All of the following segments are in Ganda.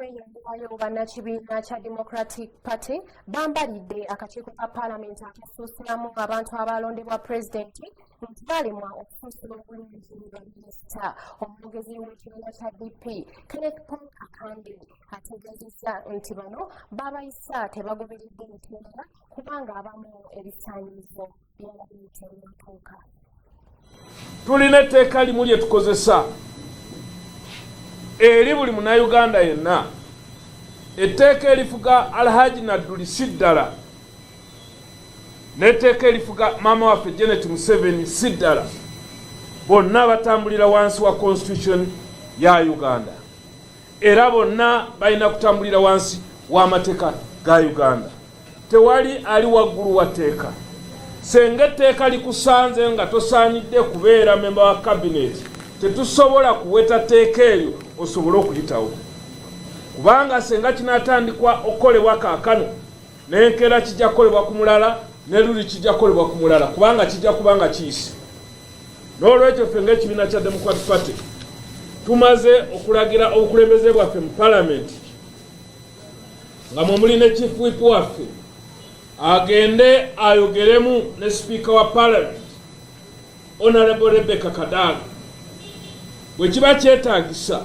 abeeyongerayo bannakibiina kya Democratic Party bambalidde akakiiko ka Paalamenti akafuusiramu abantu abalondebwa pulezidenti nti balemwa okufuusira obulungi baminisita. Omwogezi w'ekibiina kya DP Kenneth Paul Akande ategeezezza nti bano babayisa tebagoberedde mitendera kubanga abamu ebisaanyizo byabadde bituuka. Tulina etteeka limu lye tukozesa eri buli munnayuganda yenna. Etteeka erifuga Alhaji Nadduli si ddala, n'etteeka erifuga maama waffe neMeseveni si ddala. Bonna batambulira wansi wa constitution ya Uganda era bonna balina kutambulira wansi w'amateeka ga Uganda. Tewali ali waggulu wa tteeka. Senga etteeka likusanze nga tosaanidde kubeera memba wa cabinet, tetusobola kuweta tteeka eryo osobole okuyitawo, kubanga senga kinaatandikwa okukolebwa kaakano n'enkeera kijja kukolebwa ku mulala ne luli kijja kukolebwa ku mulala, kubanga kijja kubanga kiyise. N'olwekyo ffe ng'ekibiina kya Democratic Party tumaze okulagira obukulembeze bwaffe mu Paalamenti nga mwe ne Chief Whip waffe agende ayogeremu ne Speaker wa Parliament Honorable Rebecca Kadaga bwe kiba kyetaagisa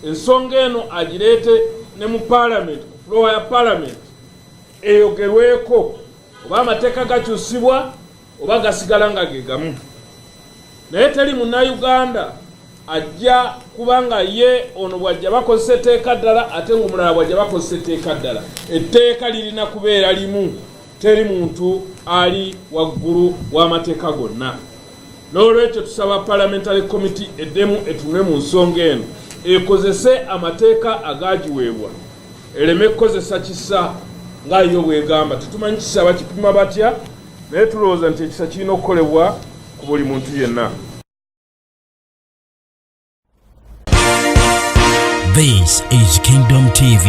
ensonga eno agireete ne mu Parliament, ku floor ya Parliament eyogerweko oba amateeka gakyusibwa oba gasigala nga ge gamu. Naye teri munnayuganda ajja kubanga ye ono bwajja bakozesa etteeka ddala ate ng'omulala bwajja bakozesa etteeka ddala. Etteeka lirina kubeera limu, teri muntu ali waggulu w'amateeka gonna. N'olwekyo tusaba Parliamentary Committee eddemu etunule mu nsonga eno ekozese amateeka agagiweebwa, ereme kukozesa kisa nga yo bwegamba. Tetumanyi kisa bakipima batya, naye tulowooza nti ekisa kirina okukolebwa ku buli muntu yenna. This is Kingdom TV.